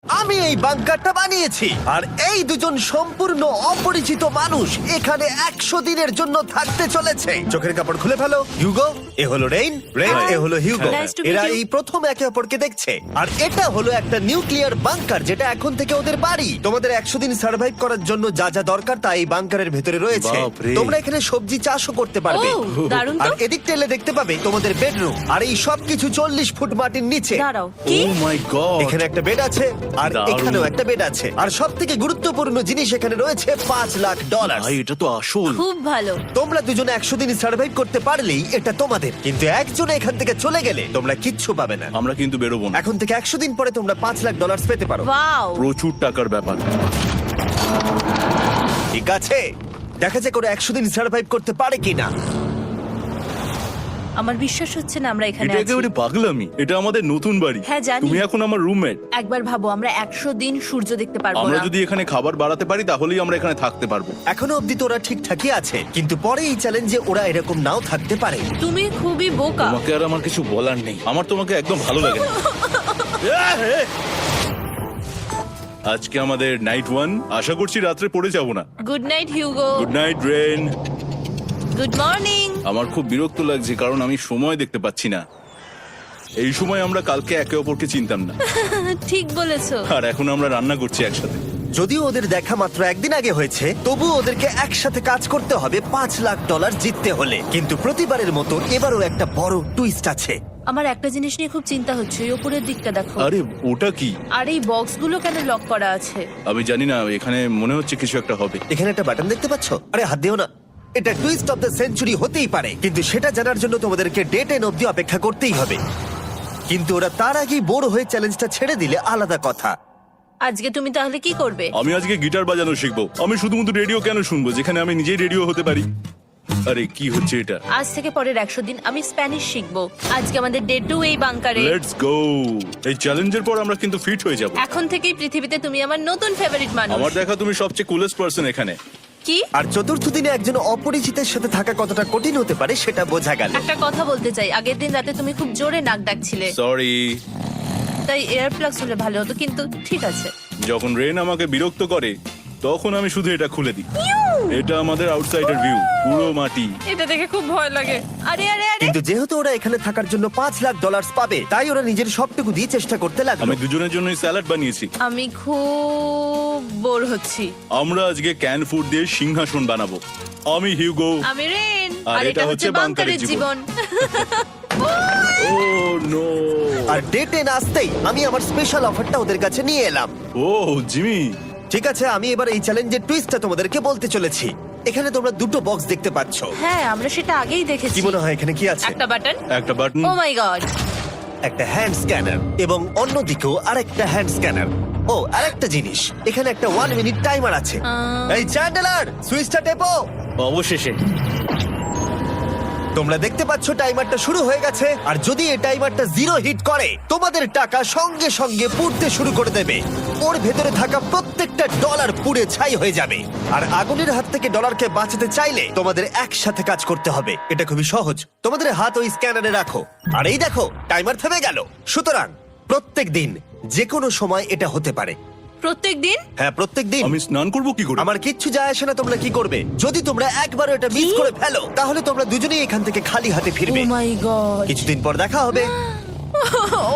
আমি এই বাংকারটা বানিয়েছি আর এই দুজন সম্পূর্ণ অপরিচিত মানুষ এখানে 100 দিনের জন্য থাকতে চলেছে। চোখের কাপড় খুলে ফেলো। হিউগো, এ হলো রেইন, এ হলো হিউগো। Nice to meet এরা you. এই প্রথম একে অপরকে দেখছে। আর এটা হলো একটা নিউক্লিয়ার বাংকার যেটা এখন থেকে ওদের বাড়ি। তোমাদের 100 দিন সার্ভাইভ করার জন্য যা যা দরকার তা এই বাংকারের ভেতরে রয়েছে। বাপরে। তোমরা এখানে সবজি চাষও করতে পারবে। ও, দারুণ তো। আর এদিক টেলে দেখতে পাবে তোমাদের বেডরুম। আর এই সবকিছু 40 ফুট মাটির নিচে। দাঁড়াও, কি? ও মাই গড, এখানে একটা বেড আছে আর দারুণ। এখানেও একটা বেড আছে। আর সব থেকে গুরুত্বপূর্ণ জিনিস এখানে রয়েছে $5 লাখ। ভাই এটা তো আসল। খুব ভালো। তোমরা দুজনে 100 দিন সার্ভাইভ করতে পারলেই এটা তোমাদের, কিন্তু একজন এখান থেকে চলে গেলে তোমরা কিচ্ছু পাবে না। আমরা কিন্তু বেরোবো না, এখন থেকে 100 দিন পরে তোমরা $5 লাখ পেতে পারো। ওয়াও। প্রচুর টাকার ব্যাপার। ঠিক আছে, দেখা যাক ওরা 100 দিন সার্ভাইভ করতে পারে কিনা। আমার বিশ্বাস হচ্ছে না আমরা এখানে এটা আছি। একেবারে পাগলামি। এটা আমাদের নতুন বাড়ি। হ্যাঁ, জানি। তুমি এখন আমার রুমমেট। একবার ভাবো, আমরা 100 দিন সূর্য দেখতে পারবো আমরা না। যদি এখানে খাবার বাড়াতে পারি তাহলেই আমরা এখানে থাকতে পারবো। এখনো অব্দি তো ওরা ঠিকঠাকই আছে, কিন্তু পরে এই চ্যালেঞ্জে ওরা এরকম নাও থাকতে পারে। তুমি খুবই বোকা। তোমাকে আর আমার কিছু বলার নেই। আমার তোমাকে একদম ভালো লাগে না। আজকে আমাদের নাইট 1। আশা করছি রাত্রে পড়ে যাব না। Good night Hugo. Good night Ren. Good morning. আমার খুব বিরক্ত লাগছে কারণ আমি সময় দেখতে পাচ্ছি না। এই সময় আমরা কালকে একে অপরকে চিনতাম না, ঠিক বলেছো। আর এখন আমরা রান্না করছি একসাথে। যদিও ওদের দেখা মাত্র একদিন আগে হয়েছে, তবুও ওদেরকে একসাথে কাজ করতে হবে $5 লাখ জিততে হলে। কিন্তু প্রতিবারের মতো এবারও একটা বড় টুইস্ট আছে। আমার একটা জিনিস নিয়ে খুব চিন্তা হচ্ছে, ওই উপরের দিকটা দেখো। আরে ওটা কি? আর এই বক্সগুলো কেন লক করা আছে? আমি জানি না, এখানে মনে হচ্ছে কিছু একটা হবে। এখানে একটা বাটন দেখতে পাচ্ছ? আরে হাত দিও না। এটা টুইস্ট অফ দ্য সেঞ্চুরি হতেই পারে, কিন্তু সেটা জানার জন্য তোমাদেরকে ডে 10 অব্দি অপেক্ষা করতেই হবে। কিন্তু ওরা তার আগেই বোর হয়ে চ্যালেঞ্জটা ছেড়ে দিলে আলাদা কথা। আজকে তুমি তাহলে কি করবে? আমি আজকে গিটার বাজানো শিখবো। আমি শুধুমাত্র রেডিও কেন শুনবো যেখানে আমি নিজেই রেডিও হতে পারি? আরে কি হচ্ছে এটা? আজ থেকে পরের 100 দিন আমি স্প্যানিশ শিখবো। আজকে আমাদের ডে 2 এই বাংকারে। Let's go. এই চ্যালেঞ্জের পর আমরা কিন্তু ফিট হয়ে যাব। এখন থেকেই পৃথিবীতে তুমি আমার নতুন ফেভারিট মানুষ। আমার দেখা তুমি সবচেয়ে কুলেস্ট পারসন এখানে। কি? আর চতুর্থ দিনে একজন অপরিচিতের সাথে থাকা কতটা কঠিন হতে পারে সেটা বোঝা গেল। একটা কথা বলতে চাই, আগের দিন রাতে তুমি খুব জোরে নাক ডাকছিলে, সরি। তাই এয়ার প্লাগস হলে ভালো হতো, কিন্তু ঠিক আছে। যখন রেন আমাকে বিরক্ত করে তখন আমি শুধু এটা খুলে দিই। এটা আমাদের আউটসাইডার ভিউ, পুরো মাটি। এটা দেখে খুব ভয় লাগে। আরে আরে আরে, কিন্তু যেহেতু ওরা এখানে থাকার জন্য $5 লাখ পাবে, তাই ওরা নিজের সবটুকু দিয়ে চেষ্টা করতে লাগলো। আমি দুজনের জন্যই স্যালাড বানিয়েছি। আমি খুব বোর হচ্ছি। আমরা আজকে ক্যান ফুড দিয়ে সিংহাসন বানাবো। আমি হিউগো। আমি রেন, আর আর এটা হচ্ছে বাংকারের জীবন। ও নো। আর ডে 10 আসতেই আমি আমার স্পেশাল অফারটা ওদের কাছে নিয়ে এলাম। ও জিমি। ঠিক আছে, আমি এবার এই চ্যালেঞ্জের টুইস্টটা তোমাদেরকে বলতে চলেছি। এখানে তোমরা দুটো বক্স দেখতে পাচ্ছ। হ্যাঁ, আমরা সেটা আগেই দেখেছি। কি মনে হয় এখানে কি আছে? একটা বাটন। একটা বাটন। O my god. একটা হ্যান্ড স্ক্যানার এবং অন্যদিকেও আরেকটা হ্যান্ড স্ক্যানার। ও, আরেকটা জিনিস, এখানে একটা 1 মিনিট টাইমার আছে। এই চ্যান্ডেলার, সুইচটা টেপো। অবশেষে তোমরা দেখতে পাচ্ছ টাইমারটা শুরু হয়ে গেছে। আর যদি এই টাইমারটা 0 হিট করে, তোমাদের টাকা সঙ্গে সঙ্গে পুড়তে শুরু করে দেবে। ওর ভেতরে থাকা প্রত্যেকটা ডলার পুড়ে ছাই হয়ে যাবে। আর আগুনের হাত থেকে ডলারকে বাঁচাতে চাইলে তোমাদের একসাথে কাজ করতে হবে। এটা খুবই সহজ। তোমাদের হাত ওই স্ক্যানারে রাখো, আর এই দেখো টাইমার থেমে গেল। সুতরাং প্রত্যেক দিন যে কোনো সময় এটা হতে পারে। প্রত্যেক দিন? হ্যাঁ, প্রত্যেক দিন। আমি স্নান করব কি করে? আমার কিচ্ছু যায় আসে না তোমরা কি করবে। যদি তোমরা একবারও এটা মিস করে ফেলো, তাহলে তোমরা দুজনেই এখান থেকে খালি হাতে ও ফিরবে। মাই গড। কিছুদিন পর দেখা হবে।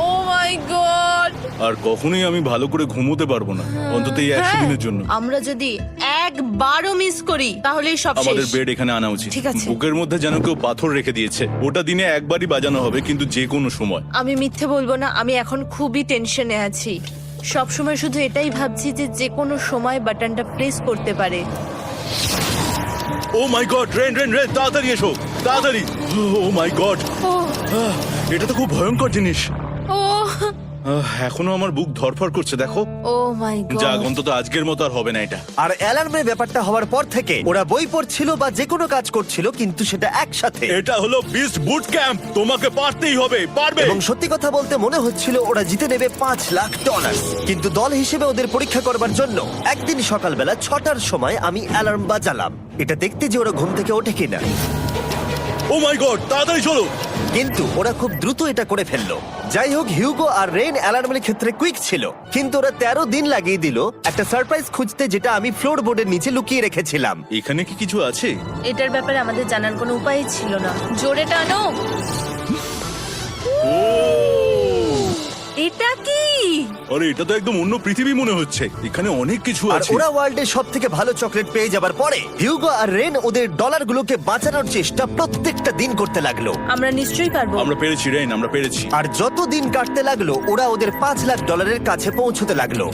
ও মাই গড। আর কখনোই আমি ভালো করে ঘুমোতে পারবো না, অন্তত এই 100 দিনের জন্য। আমরা যদি একবারও মিস করি তাহলেই সব আমাদের শেষ। বেড এখানে আনা উচিত। ঠিক আছে। বুকের মধ্যে যেন কেউ পাথর রেখে দিয়েছে। ওটা দিনে একবারই বাজানো হবে, কিন্তু যে কোনো সময়। আমি মিথ্যে বলবো না, আমি এখন খুবই টেনশনে আছি। সব সময় শুধু এটাই ভাবছি যে যে কোনো সময় বাটনটা প্রেস করতে পারে। ও my god, rain rain rain, তাড়াতাড়ি এসো, তাড়াতাড়ি। ও মাই গড, ও এটা তো খুব ভয়ঙ্কর জিনিস। ও এখনো আমার বুক ধরফর করছে, দেখো। ও মাই যাক, গড। অন্তত আজকের মতো আর হবে না এটা। আর অ্যালার্মের ব্যাপারটা হওয়ার পর থেকে ওরা বই পড়ছিল বা যে কোনো কাজ করছিল, কিন্তু সেটা একসাথে। এটা হলো বিস্ট বুট ক্যাম্প, তোমাকে পারতেই হবে, পারবে। এবং সত্যি কথা বলতে মনে হচ্ছিল ওরা জিতে নেবে $5 লাখ। কিন্তু দল হিসেবে ওদের পরীক্ষা করবার জন্য একদিন সকালবেলা 6টার সময় আমি অ্যালার্ম বাজালাম, এটা দেখতে যে ওরা ঘুম থেকে ওঠে কিনা। ও মাই গড, তাড়াতাড়ি চলো। কিন্তু ওরা খুব দ্রুত এটা করে ফেললো। যাই হোক, হিউগো আর রেন অ্যালার্মের ক্ষেত্রে কুইক ছিল, কিন্তু ওরা 13 দিন লাগিয়ে দিল একটা সারপ্রাইজ খুঁজতে, যেটা আমি ফ্লোর বোর্ডের নিচে লুকিয়ে রেখেছিলাম। এখানে কি কিছু আছে? এটার ব্যাপারে আমাদের জানার কোনো উপায় ছিল না। জোরে টানো। এটা কি? আরে এটা তো একদম অন্য পৃথিবী মনে হচ্ছে। এখানে অনেক কিছু আর আছে। ওরা ওয়ার্ল্ডের সব থেকে ভালো চকলেট পেয়ে যাবার পরে হিউগো আর রেন ওদের ডলারগুলোকে বাঁচানোর চেষ্টা প্রত্যেকটা দিন করতে লাগলো। আমরা নিশ্চয়ই পারবো। আমরা পেরেছি রেন, আমরা পেরেছি। আর যত দিন কাটতে লাগলো, ওরা ওদের $5,00,000 কাছে পৌঁছতে লাগলো।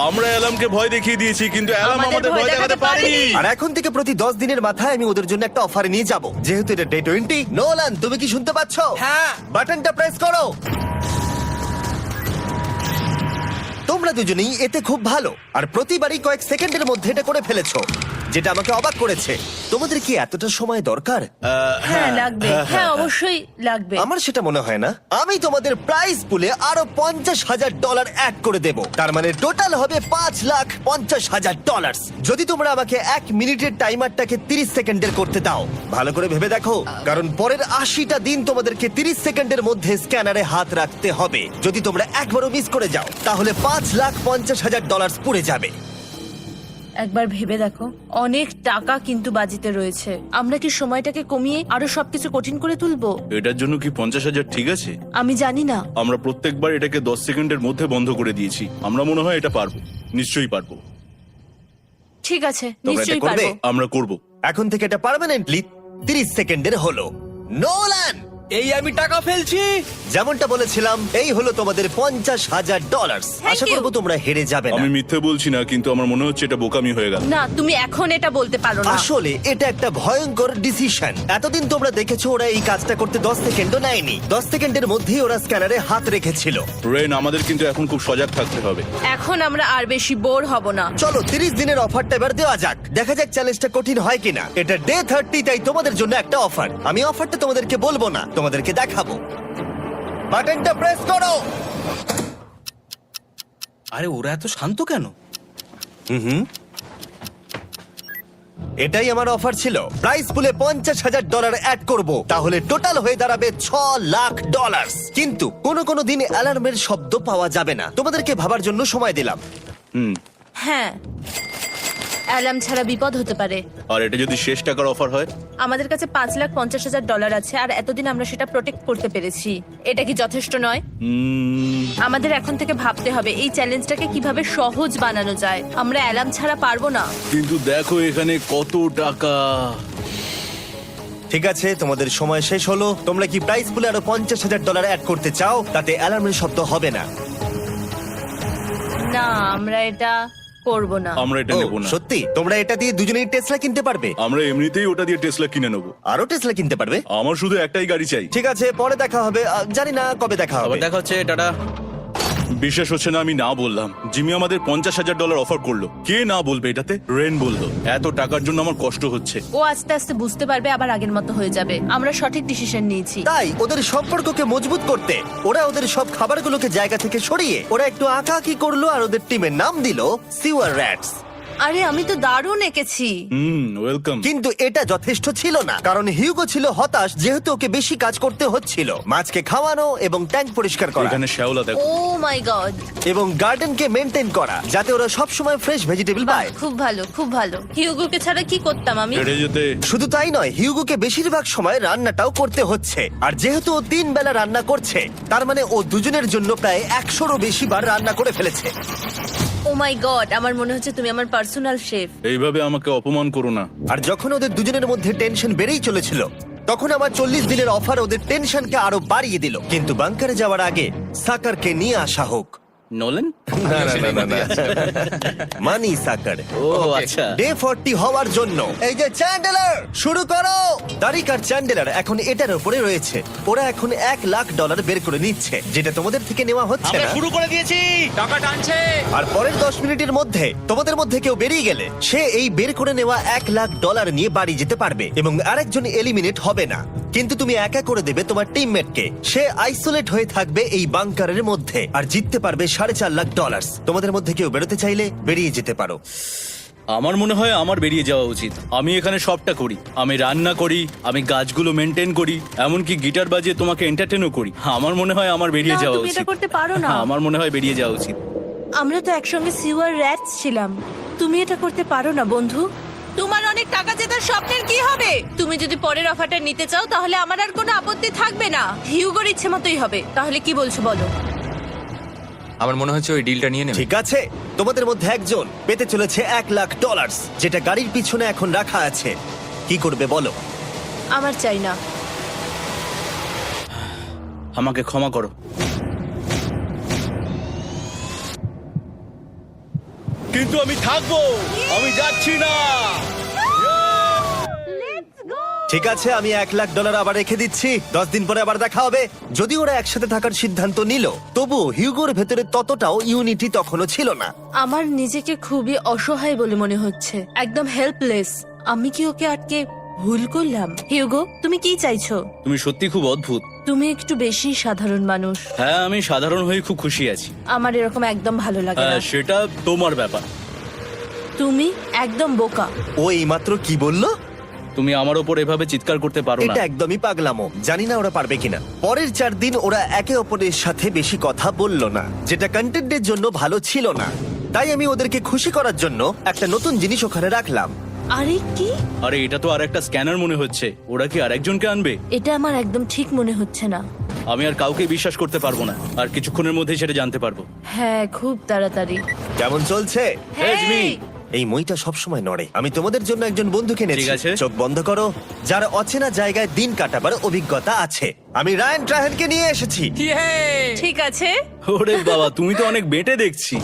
আমরা অ্যালামকে ভয় দেখিয়ে দিয়েছি, কিন্তু অ্যালাম আমাদের আমাদের ভয় ভয় দেখাতে দেখাতে পারেনি। পারেনি। আর এখন থেকে প্রতি 10 দিনের মাথায় আমি ওদের জন্য একটা অফার নিয়ে যাব, যেহেতু এটা ডে 20। নোলান, তুমি কি শুনতে পাচ্ছ? হ্যাঁ। বাটনটা প্রেস করো। তোমরা দুজনেই এতে খুব ভালো, আর প্রতিবারই কয়েক সেকেন্ডের মধ্যে এটা করে ফেলেছো, যেটা আমাকে অবাক করেছে। তোমাদের কি এতটা সময় দরকার? হ্যাঁ লাগবে, হ্যাঁ অবশ্যই লাগবে। আমার সেটা মনে হয় না। আমি তোমাদের প্রাইস পুলে আরো $50,000 অ্যাড করে দেব, তার মানে টোটাল হবে $5,50,000। যদি তোমরা আমাকে 1 মিনিটের টাইমারটাকে 30 সেকেন্ডের করতে দাও। ভালো করে ভেবে দেখো, কারণ পরের 80টা দিন তোমাদেরকে 30 সেকেন্ডের মধ্যে স্ক্যানারে হাত রাখতে হবে। যদি তোমরা একবারও মিস করে যাও, তাহলে $5,50,000 পুড়ে যাবে। একবার ভেবে দেখো, অনেক টাকা কিন্তু বাজিতে রয়েছে। আমরা কি সময়টাকে কমিয়ে আরো সবকিছু কঠিন করে তুলবো? এটার জন্য কি 50,000 ঠিক আছে? আমি জানি না। আমরা প্রত্যেকবার এটাকে 10 সেকেন্ডের মধ্যে বন্ধ করে দিয়েছি। আমরা মনে হয় এটা পারবো, নিশ্চয়ই পারবো। ঠিক আছে, তোমরা এটা নিশ্চয়ই করবে? পারবো। আমরা করব। এখন থেকে এটা পার্মানেন্টলি 30 সেকেন্ডের হলো। নোলান, এই আমি টাকা ফেলছি। যেমনটা বলেছিলাম, এই হলো তোমাদের $50,000। Thank Asha you. করবো তোমরা হেরে যাবে না। আমি মিথ্যে বলছি না, কিন্তু আমার মনে হচ্ছে এটা বোকামি হয়ে গেল। না, তুমি এখন এটা বলতে পারো না। আসলে এটা একটা ভয়ঙ্কর ডিসিশন। এতদিন তোমরা দেখেছো ওরা এই কাজটা করতে 10 সেকেন্ডও নেয়নি। 10 সেকেন্ডের মধ্যেই ওরা স্ক্যানারে হাত রেখেছিল। রেন, আমাদের কিন্তু এখন খুব সজাগ থাকতে হবে। এখন আমরা আর বেশি বোর হব না। চলো 30 দিনের অফারটা এবার দেওয়া যাক, দেখা যাক চ্যালেঞ্জটা কঠিন হয় কিনা। এটা ডে 30, তাই তোমাদের জন্য একটা অফার। আমি অফারটা তোমাদেরকে বলবো না, তোমাদেরকে দেখাবো। বাটনটা প্রেস করো। আরে ওরা এত শান্ত কেন? এটাই আমার অফার ছিল। প্রাইস পুলে $50,000 অ্যাড করব, তাহলে টোটাল হয়ে দাঁড়াবে $6,00,000। কিন্তু কোনো দিন অ্যালার্মের শব্দ পাওয়া যাবে না। তোমাদেরকে ভাবার জন্য সময় দিলাম। হ্যাঁ, অ্যালার্ম ছাড়া বিপদ হতে পারে। আর এটা যদি শেষ টাকার অফার হয়? আমাদের কাছে $5,50,000 আছে, আর এতদিন আমরা সেটা প্রোটেক্ট করতে পেরেছি। এটা কি যথেষ্ট নয়? আমাদের এখন থেকে ভাবতে হবে এই চ্যালেঞ্জটাকে কিভাবে সহজ বানানো যায়। আমরা অ্যালার্ম ছাড়া পারবো না। কিন্তু দেখো এখানে কত টাকা। ঠিক আছে, তোমাদের সময় শেষ হলো। তোমরা কি প্রাইস পুলে আরো $50,000 অ্যাড করতে চাও? তাতে অ্যালার্মের শব্দ হবে না। না, আমরা এটা করব না। আমরা এটা ও, নেব না। সত্যি? তোমরা এটা দিয়ে দুজনেই টেসলা কিনতে পারবে? আমরা এমনিতেই ওটা দিয়ে টেসলা কিনে নেবো। আরো টেসলা কিনতে পারবে? আমার শুধু একটাই গাড়ি চাই। ঠিক আছে, পরে দেখা হবে। জানি না কবে দেখা হবে। আবার দেখা হচ্ছে, টাটা। বিশ্বাস হচ্ছে না আমি না বললাম। জিমি আমাদের $50,000 অফার করলো। কে না বলবে এটাতে? রেন বললো। এত টাকার জন্য আমার কষ্ট হচ্ছে। ও আস্তে আস্তে বুঝতে পারবে, আবার আগের মতো হয়ে যাবে। আমরা সঠিক ডিসিশন নিয়েছি। তাই ওদের সম্পর্ককে মজবুত করতে ওরা ওদের সব খাবারগুলোকে জায়গা থেকে সরিয়ে ওরা একটু আঁকাআঁকি করলো, আর ওদের টিমের নাম দিল সিওয়ার র্যাটস। আরে আমি তো দারুণ এঁকেছি। ওয়েলকাম। কিন্তু এটা যথেষ্ট ছিল না, কারণ হিউগো ছিল হতাশ, যেহেতু ওকে বেশি কাজ করতে হচ্ছিল। মাছকে খাওয়ানো এবং ট্যাঙ্ক পরিষ্কার করা এখানে শ্যাওলা দেখো। ও মাই গড, এবং গার্ডেনকে মেনটেন করা, যাতে ওরা সব সময় ফ্রেশ ভেজিটেবল পায়। খুব ভালো, খুব ভালো। হিউগোকে ছাড়া কি করতাম আমি? হেরে যেতে। শুধু তাই নয়, হিউগোকে বেশিরভাগ সময় রান্নাটাও করতে হচ্ছে। আর যেহেতু ও 3 বেলা রান্না করছে, তার মানে ও দুজনের জন্য প্রায় 100রও বেশি বার রান্না করে ফেলেছে। ও মাই গড, আমার মনে হচ্ছে তুমি আমার পার্সোনাল শেফ। এইভাবে আমাকে অপমান করো না। আর যখন ওদের দুজনের মধ্যে টেনশন বেড়েই চলেছিল, তখন আমার 40 দিনের অফার ওদের টেনশনকে আরো বাড়িয়ে দিল। কিন্তু বাংকারে যাওয়ার আগে সাকারকে নিয়ে আসা হোক। নোলেন? মানি সাকার। ও আচ্ছা। ডে 40 হওয়ার জন্য এই যে চ্যান্ডেলার শুরু করো। তারিক আর চ্যান্ডেলার এখন এটার উপরে রয়েছে। ওরা এখন $1,00,000 বের করে নিচ্ছে, যেটা তোমাদের থেকে নেওয়া হচ্ছে আমরা না। শুরু করে দিয়েছি, টাকা টানছে। আর পরের 10 মিনিটের মধ্যে তোমাদের মধ্যে কেউ বেরিয়ে গেলে সে এই বের করে নেওয়া $1,00,000 নিয়ে বাড়ি যেতে পারবে, এবং আরেকজন এলিমিনেট হবে না। কিন্তু তুমি একা করে দেবে তোমার টিমমেটকে। সে আইসোলেট হয়ে থাকবে এই বাংকারের মধ্যে, আর জিততে পারবে $4.5 লাখ। তোমাদের মধ্যে কেউ বেরোতে চাইলে বেরিয়ে যেতে পারো। আমার মনে হয় আমার বেরিয়ে যাওয়া উচিত। আমি এখানে সবটা করি, আমি রান্না করি, আমি গাছগুলো মেনটেন করি, এমনকি গিটার বাজিয়ে তোমাকে এন্টারটেনও করি। আমার মনে হয় আমার বেরিয়ে না, যাওয়া তুমি উচিত। এটা করতে পারো না। আমার মনে হয় বেরিয়ে যাওয়া উচিত। আমরা তো একসঙ্গে সিওয়ার র্যাটস ছিলাম। তুমি এটা করতে পারো না বন্ধু। তোমার অনেক টাকা জেতার স্বপ্নের কি হবে? তুমি যদি পরের অফারটা নিতে চাও তাহলে আমার আর কোনো আপত্তি থাকবে না। হিউগোর ইচ্ছে মতোই হবে। তাহলে কি বলছো বলো? আমার মনে হচ্ছে ওই ডিলটা নিয়ে নেবে। ঠিক আছে, তোমাদের মধ্যে একজন পেতে চলেছে $1,00,000, যেটা গাড়ির পিছনে এখন রাখা আছে। কি করবে বলো? আমার চাই না। আমাকে ক্ষমা করো। কিন্তু আমি থাকবো, আমি যাচ্ছি না। ঠিক আছে, আমি $1,00,000 আবার রেখে দিচ্ছি। 10 দিন পরে আবার দেখা হবে। যদি ওরা একসাথে থাকার সিদ্ধান্ত নিল, তবু হিউগোর ভেতরে ততটাও ইউনিটি তখনও ছিল না। আমার নিজেকে খুবই অসহায় বলে মনে হচ্ছে, একদম হেল্পলেস। আমি কি ওকে আটকে ভুল করলাম? হিউগো, তুমি কি চাইছো? তুমি সত্যি খুব অদ্ভুত। তুমি একটু বেশি সাধারণ মানুষ। হ্যাঁ, আমি সাধারণ হয়ে খুব খুশি আছি। আমার এরকম একদম ভালো লাগে না। হ্যাঁ, সেটা তোমার ব্যাপার। তুমি একদম বোকা। ও এইমাত্র কি বললো? তুমি আমার ওপর এভাবে চিৎকার করতে পারো না। এটা একদমই পাগলামো। জানি না ওরা পারবে কিনা। পরের 4 দিন ওরা একে অপরের সাথে বেশি কথা বলল না, যেটা কন্টেন্টের জন্য ভালো ছিল না। তাই আমি ওদেরকে খুশি করার জন্য একটা নতুন জিনিস ওখানে রাখলাম। আরে কি? আরে এটা তো আর একটা স্ক্যানার মনে হচ্ছে। ওরা কি আরেকজনকে আনবে? এটা আমার একদম ঠিক মনে হচ্ছে না। আমি আর কাউকে বিশ্বাস করতে পারবো না। আর কিছুক্ষণের মধ্যেই সেটা জানতে পারবো। হ্যাঁ, খুব তাড়াতাড়ি। কেমন চলছে? Hey, Jimmy! এই মইটা সবসময় নড়ে। আমি তোমাদের জন্য একজন বন্ধুকে এনেছি। ঠিক আছে। চোখ বন্ধ করো। যার অচেনা জায়গায় দিন কাটাবার অভিজ্ঞতা আছে। আমি রায়ান ট্রাহেনকে নিয়ে এসেছি। ইয়ে! ঠিক আছে। ওরে বাবা, তুমি তো অনেক বেটে দেখছি।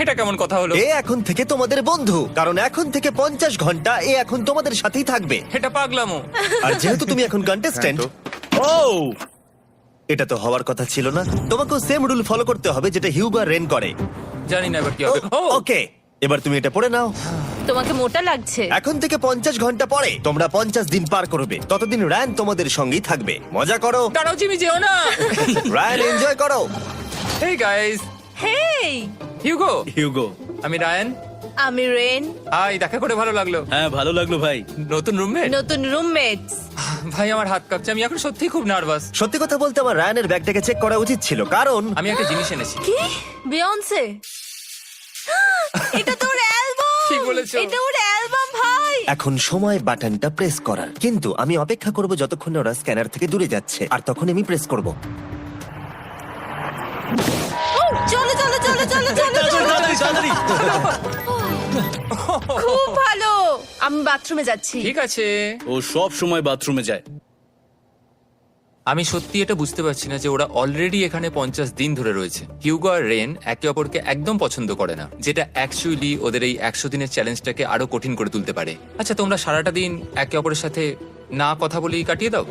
এটা কেমন কথা হলো? এ এখন থেকে তোমাদের বন্ধু, কারণ এখন থেকে 50 ঘন্টা এ এখন তোমাদের সাথেই থাকবে। এটা পাগলামো। আর যেহেতু তুমি এখন কন্টেস্ট্যান্ট, ও এটা তো হওয়ার কথা ছিল না। তোমাকেও সেম রুল ফলো করতে হবে যেটা হিউগো আর রেন করে। জানি না এবার কি হবে। ও ওকে, এবার তুমি এটা পড়ে নাও। তোমাকে মোটা লাগছে। এখন থেকে 50 ঘন্টা পরে তোমরা 50 দিন পার করবে। ততদিন রায়ান তোমাদের সঙ্গেই থাকবে। মজা করো। দাঁড়াও জিমি, যেও না। রায়ান, এনজয় করো। হেই গাইস, হেই, হিউগো। হিউগো। আমি রায়ান। আমি রেন। হাই, দেখা করে ভালো লাগলো। হ্যাঁ, ভালো লাগলো ভাই। নতুন রুমমেট। নতুন রুমমেটস। ভাই, আমার হাত কাঁপছে। আমি এখন সত্যি খুব নার্ভাস। সত্যি কথা বলতে আমার রায়ানের ব্যাগটাকে চেক করা উচিত ছিল, কারণ আমি একটা জিনিস এনেছি। কি? বিয়ন্সে? এটা তোর অ্যালবাম। ঠিক বলেছো। এটা ওর অ্যালবাম ভাই। এখন সময় বাটনটা প্রেস করার। কিন্তু আমি অপেক্ষা করব যতক্ষণ না ওরা স্ক্যানার থেকে দূরে যাচ্ছে, আর তখন আমি প্রেস করব। ও, চলো চলো চলো চলো চলো চলো। তাড়াতাড়ি, তাড়াতাড়ি। খুব ভালো। আমি বাথরুমে যাচ্ছি। ঠিক আছে। ও সব সময় বাথরুমে যায়। আমি সত্যি এটা বুঝতে পারছি না যে ওরা অলরেডি এখানে 50 দিন ধরে রয়েছে। হিউগো আর রেন একে অপরকে একদম পছন্দ করে না, যেটা অ্যাকচুয়ালি ওদের এই 100 দিনের চ্যালেঞ্জটাকে আরো কঠিন করে তুলতে পারে। আচ্ছা, তোমরা সারাটা দিন একে অপরের সাথে না কথা বলেই কাটিয়ে দাও?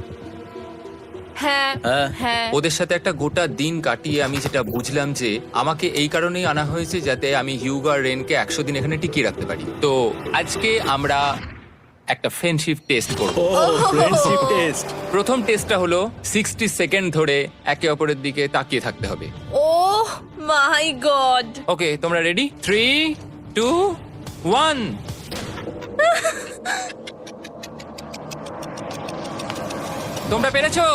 হ্যাঁ হ্যাঁ। হ্যাঁ। ওদের সাথে একটা গোটা দিন কাটিয়ে আমি যেটা বুঝলাম যে আমাকে এই কারণেই আনা হয়েছে যাতে আমি হিউগো আর রেনকে 100 দিন এখানে টিকিয়ে রাখতে পারি। তো আজকে আমরা একটা ফ্রেন্ডশিপ টেস্ট করব। ও ফ্রেন্ডশিপ টেস্ট। প্রথম টেস্টটা হলো 60 সেকেন্ড ধরে একে অপরের দিকে তাকিয়ে থাকতে হবে। ওহ মাই গড। ওকে, তোমরা রেডি? 3, 2, 1। তোমরা পেরেছো?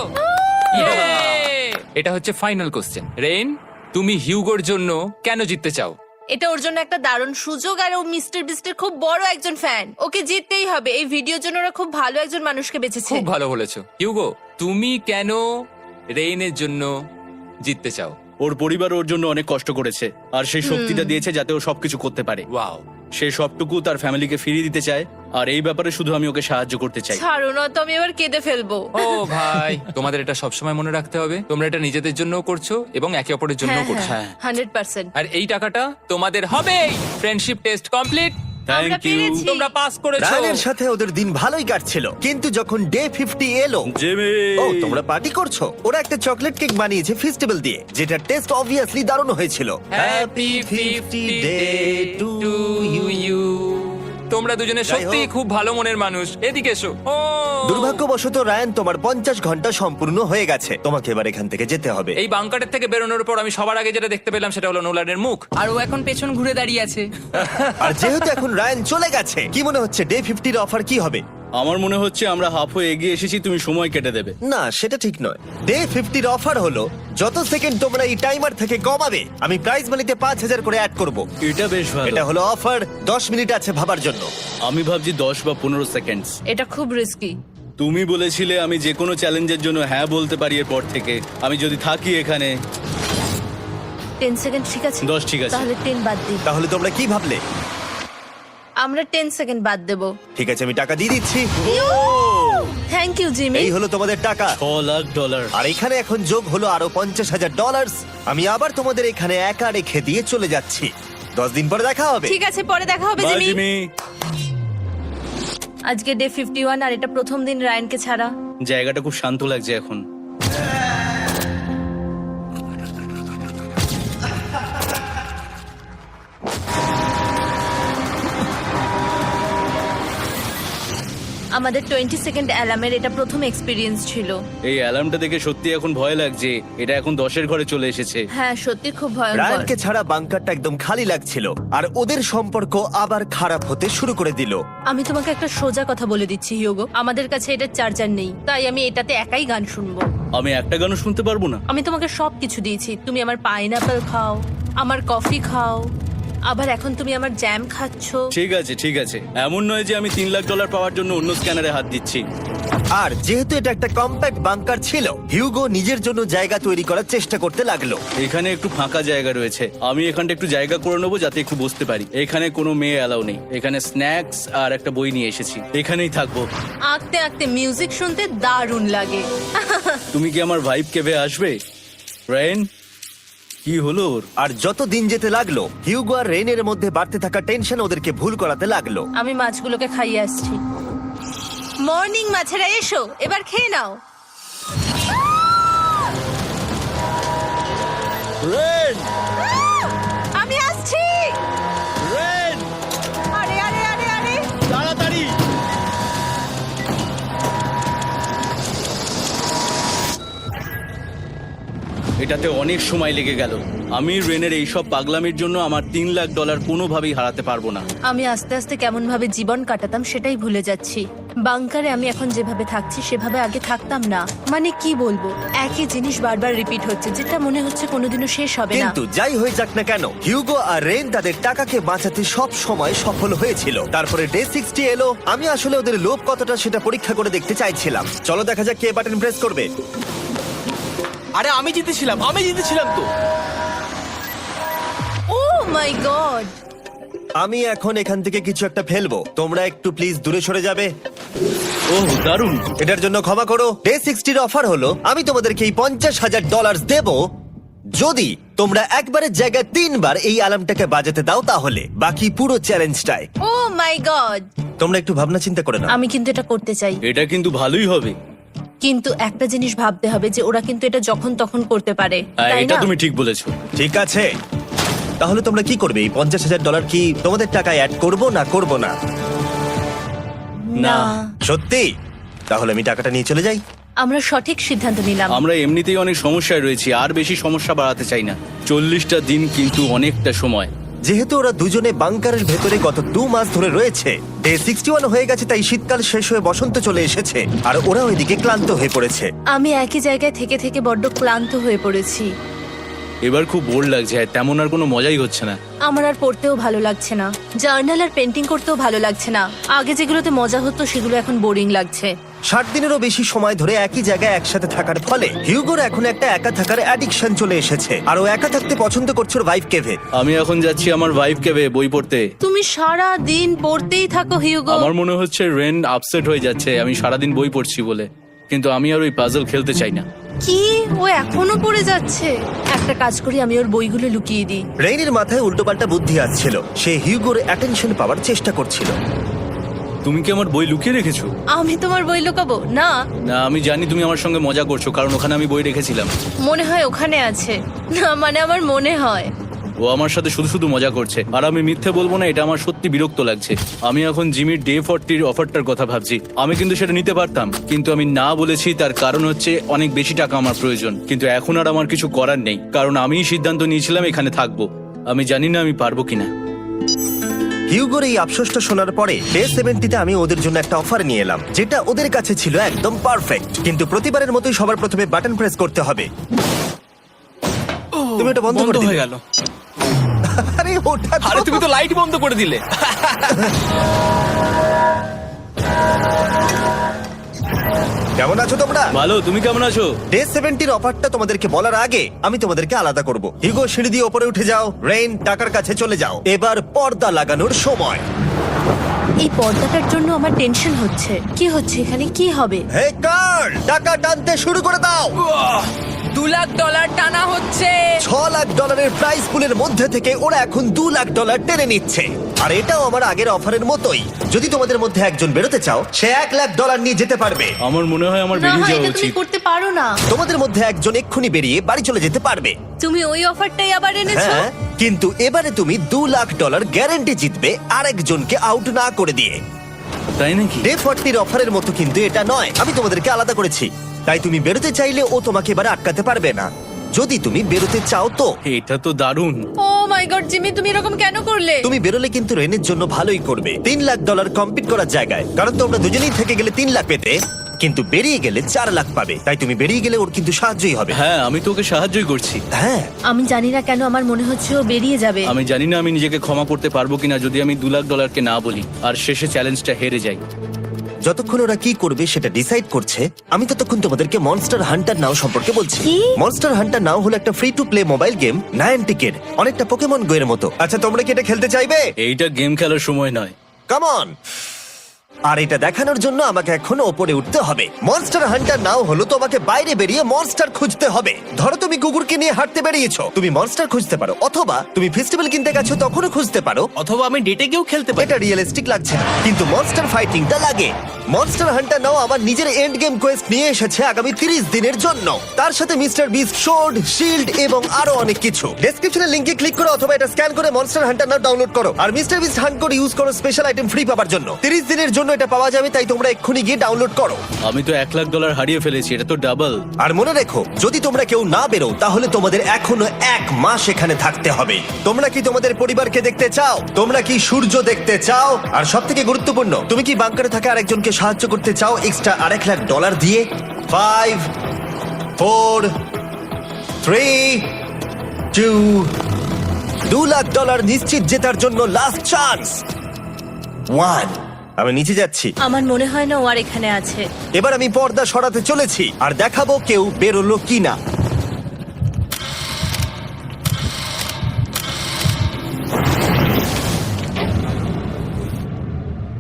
Yay! এটা হচ্ছে ফাইনাল কোশ্চেন। রেন, তুমি হিউগোর জন্য কেন জিততে চাও? এটা ওর জন্য একটা দারুণ সুযোগ, আর ও মিস্টার বিস্টের খুব বড় একজন ফ্যান। ওকে জিততেই হবে। এই ভিডিওর জন্য ওরা খুব ভালো একজন মানুষকে বেছেছে। খুব ভালো বলেছো। হিউগো, তুমি কেন রেইনের জন্য জিততে চাও? ওর পরিবার ওর জন্য অনেক কষ্ট করেছে, আর সেই শক্তিটা দিয়েছে যাতে ও সবকিছু করতে পারে। ওয়াও। সে সবটুকু তার ফ্যামিলিকে ফিরিয়ে দিতে চায়, আর এই ব্যাপারে শুধু আমি ওকে সাহায্য করতে চাই। ছাড়ো না তো, আমি এবার কেঁদে ফেলবো। ও ভাই, তোমাদের এটা সবসময় মনে রাখতে হবে। তোমরা এটা নিজেদের জন্যও করছো এবং একে অপরের জন্যও করছো। হ্যাঁ। 100%। আর এই টাকাটা তোমাদের হবে। Friendship test complete. আমরা থ্যাংক ইউ পেরেছি। তোমরা পাস করেছো। রায়ানের সাথে ওদের দিন ভালোই কাটছিল, কিন্তু যখন ডে 50 এলো, জিমি। ও তোমরা পার্টি করছো। ওরা একটা চকলেট কেক বানিয়েছে ফেস্টিভ্যাল দিয়ে, যেটা টেস্ট অবভিয়াসলি দারুণ হয়েছিল। Happy 50 day to you. তোমরা দুজনে যাই সত্যি হোক। খুব ভালো মনের মানুষ, এদিকে এসো। ও দুর্ভাগ্যবশত রায়ান, তোমার 50 ঘন্টা সম্পূর্ণ হয়ে গেছে। তোমাকে এবার এখান থেকে যেতে হবে। এই বাংকারের থেকে বেরোনোর পর আমি সবার আগে যেটা দেখতে পেলাম সেটা হলো নোলানের মুখ। আর ও এখন পেছন ঘুরে দাঁড়িয়ে আছে। আর যেহেতু এখন রায়ান চলে গেছে, কি মনে হচ্ছে ডে 50 অফার কি হবে? আমার মনে হচ্ছে আমরা হাফ হয়ে এগিয়ে এসেছি, তুমি সময় কেটে দেবে। না, সেটা ঠিক নয়। ডে 50 অফার হলো যত সেকেন্ড তোমরা এই টাইমার থেকে কমাবে, আমি প্রাইজ মানিতে 5000 করে অ্যাড করব। এটা বেশ ভালো। এটা হলো অফার। 10 মিনিট আছে ভাবার জন্য। আমি ভাবছি 10 বা 15 সেকেন্ডস। এটা খুব রিস্কি। তুমি বলেছিলে আমি যে কোনো চ্যালেঞ্জের জন্য হ্যাঁ বলতে পারি এরপর থেকে। আমি যদি থাকি এখানে 10 সেকেন্ড ঠিক আছে? 10 ঠিক আছে। তাহলে 10 বাদ দিই। তাহলে তোমরা কি ভাবলে? আমরা 10 সেকেন্ড বাদ দেব। ঠিক আছে, আমি টাকা দিয়ে দিচ্ছি। Thank you Jimmy. এই হলো তোমাদের টাকা। $6,00,000। আর এখানে এখন যোগ হলো আরো $50,000। আমি আবার তোমাদের এখানে একা রেখে দিয়ে চলে যাচ্ছি। 10 দিন পরে দেখা হবে। ঠিক আছে, পরে দেখা হবে বাই জিমি। জিমি। আজকে ডে 51 আর এটা প্রথম দিন রায়ানকে ছাড়া। জায়গাটা খুব শান্ত লাগছে এখন। আমাদের 20 সেকেন্ড অ্যালার্মের এটা প্রথম এক্সপিরিয়েন্স ছিল। এই অ্যালার্মটা দেখে সত্যি এখন ভয় লাগছে। এটা এখন 10-এর ঘরে চলে এসেছে। হ্যাঁ, সত্যি খুব ভয়ঙ্কর। রায়ানকে ছাড়া বাংকারটা একদম খালি লাগছিল, আর ওদের সম্পর্ক আবার খারাপ হতে শুরু করে দিল। আমি তোমাকে একটা সোজা কথা বলে দিচ্ছি হিউগো, আমাদের কাছে এটা চার্জার নেই, তাই আমি এটাতে একাই গান শুনবো। আমি একটা গানও শুনতে পারবো না। আমি তোমাকে সবকিছু দিয়েছি, তুমি আমার পাইনাপেল খাও, আমার কফি খাও, আবার এখন তুমি আমার জ্যাম খাচ্ছো। ঠিক আছে ঠিক আছে, এমন নয় যে আমি $3,00,000 পাওয়ার জন্য অন্য স্ক্যানারে হাত দিচ্ছি। আর যেহেতু এটা একটা কম্প্যাক্ট বাংকার ছিল, হিউগো নিজের জন্য জায়গা তৈরি করার চেষ্টা করতে লাগলো। এখানে একটু ফাঁকা জায়গা রয়েছে, আমি এখানটা একটু জায়গা করে নেবো যাতে একটু বসতে পারি। এখানে কোনো মেয়ে অ্যালাউ নেই। এখানে স্ন্যাক্স আর একটা বই নিয়ে এসেছি, এখানেই থাকবো। আঁকতে আঁকতে মিউজিক শুনতে দারুণ লাগে। তুমি কি আমার ভাইব কেভে আসবে? রেন, কি হলো ওর? আর যত দিন যেতে লাগলো, হিউগো আর রেনের মধ্যে বাড়তে থাকা টেনশন ওদেরকে ভুল করাতে লাগলো। আমি মাছগুলোকে খাইয়ে আসছি। মর্নিং মাছেরা, এসো এবার খেয়ে নাও। রেন, আমি আসছি। রেন, আরে আরে আরে আরে, তাড়াতাড়ি! এটাতে অনেক সময় লেগে গেল। আমি রেনের এইসব পাগলামির জন্য আমার $3,00,000 কোনোভাবেই হারাতে পারবো না। আমি আস্তে আস্তে কেমন ভাবে জীবন কাটাতাম সেটাই ভুলে যাচ্ছি। বাংকারে আমি এখন যেভাবে থাকছি সেভাবে আগে থাকতাম না। মানে কি বলবো, একই জিনিস বারবার রিপিট হচ্ছে, যেটা মনে হচ্ছে কোনোদিনও শেষ হবে না। কিন্তু যাই হয়ে যাক না কেন, হিউগো আর রেন তাদের টাকাকে বাঁচাতে সব সময় সফল হয়েছিল। তারপরে ডে 60 এলো। আমি আসলে ওদের লোভ কতটা সেটা পরীক্ষা করে দেখতে চাইছিলাম। চলো দেখা যাক কে বাটন প্রেস করবে। আরে আমি জিতেছিলাম তো। ও মাই গড! আমি এখন এখান থেকে কিছু একটা ফেলবো। তোমরা একটু প্লিজ দূরে সরে যাবে। ওহ দারুণ। এটার জন্য ক্ষমা করো। ডে 60 অফার হলো আমি তোমাদেরকে এই $50,000 দেব যদি তোমরা একবারের জায়গায় 3 বার এই অ্যালার্মটাকে বাজাতে দাও। তাহলে বাকি পুরো চ্যালেঞ্জটাই ও মাই গড! তোমরা একটু ভাবনা চিন্তা করে নাও। আমি কিন্তু এটা করতে চাই, এটা কিন্তু ভালোই হবে। কিন্তু একটা জিনিস ভাবতে হবে যে ওরা কিন্তু এটা যখন তখন করতে পারে, হ্যাঁ, তাই এটা না? তুমি ঠিক বলেছো। ঠিক আছে, তাহলে তোমরা কি করবে? এই $50,000 কি তোমাদের টাকায় অ্যাড করবো না করবো না? না, সত্যি? তাহলে আমি টাকাটা নিয়ে চলে যাই। আমরা সঠিক সিদ্ধান্ত নিলাম। আমরা এমনিতেই অনেক সমস্যায় রয়েছি, আর বেশি সমস্যা বাড়াতে চাই না। 40টা দিন কিন্তু অনেকটা সময়। যেহেতু ওরা দুজনে বাংকারের ভেতরে গত 2 মাস ধরে রয়েছে, ডে 61 হয়ে গেছে, তাই শীতকাল শেষ হয়ে বসন্ত চলে এসেছে, আর ওরা ওইদিকে ক্লান্ত হয়ে পড়েছে। আমি একই জায়গায় থেকে থেকে বড্ড ক্লান্ত হয়ে পড়েছি। এবার খুব বোর লাগছে, আর তেমন আর কোনো মজাই হচ্ছে না। আমার আর পড়তেও ভালো লাগছে না, জার্নাল আর পেন্টিং করতেও ভালো লাগছে না। আগে যেগুলোতে মজা হতো সেগুলো এখন বোরিং লাগছে। 60 দিনেরও বেশি সময় ধরে একই জায়গায় একসাথে থাকার ফলে হিউগোর এখন একটা একা থাকার অ্যাডিকশন চলে এসেছে, আর ও একা থাকতে পছন্দ করছে ওর ভাইফ কেভে। আমি এখন যাচ্ছি আমার ভাইব কেভে বই পড়তে। তুমি সারা দিন পড়তেই থাকো হিউগো। আমার মনে হচ্ছে রেন আপসেট হয়ে যাচ্ছে আমি সারাদিন বই পড়ছি বলে, কিন্তু আমি আর ওই পাজল খেলতে চাই না। কি, ও এখনো পড়ে যাচ্ছে? একটা কাজ করি, আমি ওর বইগুলো লুকিয়ে দিই। রেইনের মাথায় উল্টোপাল্টা বুদ্ধি আসছিল। সে হিউগোর অ্যাটেনশন পাওয়ার চেষ্টা করছিল। তুমি কি আমার বই লুকিয়ে রেখেছো? আমি তোমার বই লুকাবো না। না, আমি জানি তুমি আমার সঙ্গে মজা করছো, কারণ ওখানে আমি বই রেখেছিলাম। মনে হয় ওখানে আছে। না মানে আমার মনে হয়। ও আমার সাথে শুধু শুধু মজা করছে, আর আমি মিথ্যে বলবো না, এটা আমার সত্যি বিরক্ত লাগছে। আমি এখন জিমির ডে 40 অফারটার কথা ভাবছি। আমি কিন্তু সেটা নিতে পারতাম, কিন্তু আমি না বলেছি। তার কারণ হচ্ছে অনেক বেশি টাকা আমার প্রয়োজন, কিন্তু এখন আর আমার কিছু করার নেই, কারণ আমিই সিদ্ধান্ত নিয়েছিলাম এখানে থাকবো। আমি জানি না আমি পারবো কিনা। হিউগোর এই আফসোসটা শোনার পরে ডে 70-তে আমি ওদের জন্য একটা অফার নিয়ে এলাম, যেটা ওদের কাছে ছিল একদম পারফেক্ট। কিন্তু প্রতিবারের মতোই সবার প্রথমে বাটন প্রেস করতে হবে। তুমি এটা বন্ধ করে হয়ে দিলে। গেল। আরে ওটা তো- আরে তুমি তো লাইট বন্ধ করে দিলে। কেমন আছো তোমরা? ভালো, তুমি কেমন আছো? ডে 70-র অফারটা তোমাদেরকে বলার আগে আমি তোমাদেরকে আলাদা করব। হিগো, সিঁড়ি দিয়ে ওপরে উঠে যাও। রেইন, টাকার কাছে চলে যাও। এবার পর্দা লাগানোর সময়। এই পর্দাটার জন্য আমার টেনশন হচ্ছে। কি হচ্ছে এখানে, কি হবে? হে কার্ল, টাকা টানতে শুরু করে দাও। $2 লাখ টানা হচ্ছে। $6 লাখ প্রাইস পুলের মধ্যে থেকে ওরা এখন $2 লাখ টেনে নিচ্ছে। আর এটাও আমার আগের অফারের মতোই। যদি তোমাদের মধ্যে একজন বেরোতে চাও, সে $1 লাখ নিয়ে যেতে পারবে। আমার মনে হয় আমার না, বেরিয়ে যাওয়া এটা তুমি উচিত। করতে পারো না। তোমাদের মধ্যে একজন এক্ষুনি বেরিয়ে বাড়ি চলে যেতে পারবে। তুমি ওই অফারটাই আবার এনেছো। হ্যাঁ, কিন্তু এবারে তুমি $2 লাখ গ্যারান্টি জিতবে আরেকজনকে আউট না করে দিয়ে। তাই নাকি? ডে 40-র অফারের মতো কিন্তু এটা নয়। আমি তোমাদেরকে আলাদা করেছি, তাই তুমি বেরোতে চাইলে ও তোমাকে এবারে আটকাতে পারবে না। যদি তুমি বেরোতে চাও তো। এটা তো দারুণ। ও মাই গড জিমি, তুমি এরকম কেন করলে? তুমি বেরোলে কিন্তু রেনের জন্য ভালোই করবে। $3 লাখ কম্পিট করার জায়গায়, কারণ তোমরা দুজনেই থেকে গেলে 3 লাখ পেতে, কিন্তু বেরিয়ে গেলে 4 লাখ পাবে। তাই তুমি বেরিয়ে গেলে ওর কিন্তু সাহায্যই হবে। হ্যাঁ, আমি তোকে সাহায্যই করছি। হ্যাঁ, আমি জানি না কেন আমার মনে হচ্ছে ও বেরিয়ে যাবে। আমি জানি না আমি নিজেকে ক্ষমা করতে পারবো কিনা যদি আমি $2 লাখ না বলি আর শেষে চ্যালেঞ্জটা হেরে যাই। যতক্ষণ ওরা কি করবে সেটা ডিসাইড করছে, আমি ততক্ষণ তোমাদেরকে মনস্টার হান্টার নাও সম্পর্কে বলছি। কি? মনস্টার হান্টার নাও হলো একটা free to play mobile game, নায়ান্টিকের, অনেকটা পোকেমন গো এর মতো। আচ্ছা, তোমরা কি এটা খেলতে চাইবে? এইটা গেম খেলার সময় নয়। Come on. আর এটা দেখানোর জন্য আমাকে এখন ওপরে উঠতে হবে। মনস্টার হান্টার নাও হলো তোমাকে বাইরে বেরিয়ে মনস্টার খুঁজতে হবে। ধরো তুমি কুকুরকে নিয়ে হাঁটতে বেরিয়েছো, তুমি মনস্টার খুঁজতে পারো, অথবা তুমি ফেস্টিভ্যাল কিনতে গেছো তখনও খুঁজতে পারো। অথবা আমি ডেটে গিয়েও খেলতে পারি। এটা রিয়েলিস্টিক লাগছে না, কিন্তু মনস্টার ফাইটিংটা লাগে। মনস্টার হান্টার নাও আমার নিজের এন্ড গেম কোয়েস্ট নিয়ে এসেছে আগামী 30 দিনের জন্য। তার সাথে মিস্টার বিস্ট সোর্ড, শিল্ড এবং আরো অনেক কিছু। ডেসক্রিপশনে লিংকে ক্লিক করো অথবা এটা স্ক্যান করে মনস্টার হান্টার নাও ডাউনলোড করো। আর mister beast hunt code use করো স্পেশাল আইটেম ফ্রি পাওয়ার জন্য। 30 দিনের জন্য এটা পাওয়া যাবে, তাই তোমরা এক্ষুনি গিয়ে ডাউনলোড করো। আমি তো $1 লাখ হারিয়ে ফেলেছি, এটা তো ডাবল। আর মনে রেখো, যদি তোমরা কেউ না বেরো তাহলে তোমাদের এখনো 1 মাস এখানে থাকতে হবে। তোমরা কি তোমাদের পরিবারকে দেখতে চাও? তোমরা কি সূর্য দেখতে চাও? আর সবথেকে গুরুত্বপূর্ণ, তুমি কি বাংকারে থাকা আরেকজনকে সাহায্য করতে চাও এক্সট্রা $1 লাখ দিয়ে? 5 4 3 2 $2 লাখ নিশ্চিত জেতার জন্য লাস্ট চান্স। 1। আমি নিচে যাচ্ছি। আমার মনে হয় না ও আর এখানে আছে। এবার আমি পর্দা সরাতে চলেছি আর দেখাবো কেউ বেরোলো কিনা।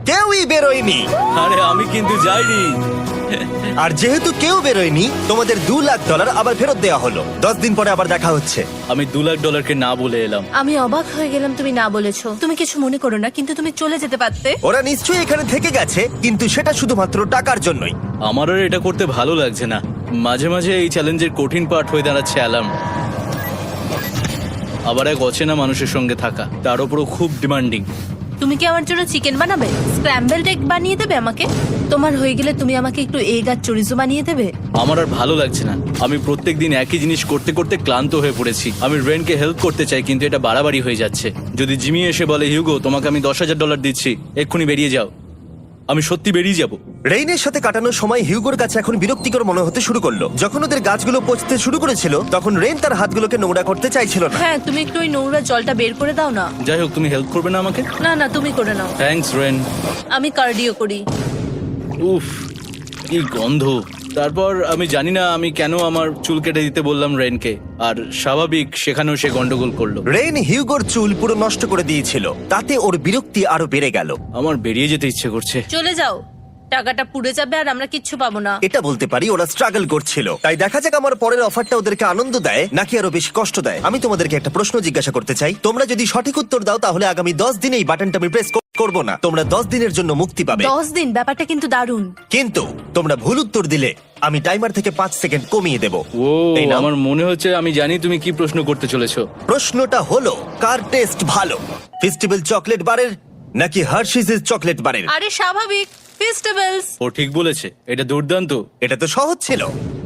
কেউই বেরোয়নি। আরে আমি কিন্তু যাইনি। আর যেহেতু কেউ বেরোয়নি, তোমাদের $2 লাখ আবার ফেরত দেওয়া হলো। 10 দিন পরে আবার দেখা হচ্ছে। আমি $2 লাখ না বলে এলাম। আমি অবাক হয়ে গেলাম তুমি না বলেছো। তুমি কিছু মনে করো না, কিন্তু তুমি চলে যেতে পারতে। ওরা নিশ্চয়ই এখানে থেকে গেছে, কিন্তু সেটা শুধুমাত্র টাকার জন্যই। আমার আর এটা করতে ভালো লাগছে না। মাঝে মাঝে এই চ্যালেঞ্জের কঠিন পার্ট হয়ে দাঁড়াচ্ছে অ্যালার্ম। আবার এক অচেনা মানুষের সঙ্গে থাকা, তার উপরও খুব ডিমান্ডিং। তুমি কি আমার জন্য চিকেন বানাবে? স্ক্র্যাম্বলড এগ বানিয়ে দেবে আমাকে? তোমার হয়ে গেলে তুমি আমাকে একটু এগ আর চরিজো বানিয়ে দেবে? আমার আর ভালো লাগছে না। আমি প্রত্যেকদিন একই জিনিস করতে করতে ক্লান্ত হয়ে পড়েছি। আমি রেনকে হেল্প করতে চাই, কিন্তু এটা বাড়াবাড়ি হয়ে যাচ্ছে। যদি জিমি এসে বলে, হিউগো তোমাকে আমি $10,000 দিচ্ছি, এক্ষুনি বেরিয়ে যাও, আমি সত্যি বেরিয়ে যাব। রেইনের সাথে কাটানোর সময় হিউগোর কাছে এখন বিরক্তিকর মনে হতে শুরু করলো। যখন ওদের গাছগুলো পচতে শুরু করেছিল, তখন রেইন তার হাতগুলোকে নোংরা করতে চাইছিল না। হ্যাঁ, তুমি একটু ওই নোংরা জলটা বের করে দাও না। যাই হোক, তুমি হেল্প করবে না আমাকে? না না, তুমি করে নাও। Thanks Ren. আমি কার্ডিও করি। উফ, কি গন্ধ। তারপর আমি জানি না আমি কেন আমার চুল কেটে দিতে বললাম রেনকে, আর স্বাভাবিক সেখানেও সে গন্ডগোল করলো। রেইন হিউগোর চুল পুরো নষ্ট করে দিয়েছিল, তাতে ওর বিরক্তি আরো বেড়ে গেল। আমার বেরিয়ে যেতে ইচ্ছে করছে। চলে যাও। টাকাটা পুড়ে যাবে আর আমরা কিচ্ছু পাবো না। এটা বলতে পারি ওরা স্ট্রাগল করছিল। তাই দেখা যাক আমার পরের অফারটা ওদেরকে আনন্দ দেয় নাকি আরো বেশি কষ্ট দেয়। আমি তোমাদেরকে একটা প্রশ্ন জিজ্ঞাসা করতে চাই, তোমরা যদি সঠিক উত্তর দাও তাহলে আগামী 10 দিনে এই বাটনটা আমি প্রেস করব না। তোমরা 10 দিনের জন্য মুক্তি পাবে। 10 দিন, ব্যাপারটা কিন্তু দারুণ। কিন্তু তোমরা ভুল উত্তর দিলে আমি টাইমার থেকে 5 সেকেন্ড কমিয়ে দেব। ও এই নাও। আমার মনে হচ্ছে আমি জানি তুমি কি প্রশ্ন করতে চলেছো। প্রশ্নটা হলো, কার টেস্ট ভালো, ফেস্টিভ্যাল চকলেট বারের নাকি হার্শিসের চকলেট বারের? আরে স্বাভাবিক, ফেস্টিভ্যালস। ও ঠিক বলেছে, এটা দুর্দান্ত। এটা তো সহজ ছিল।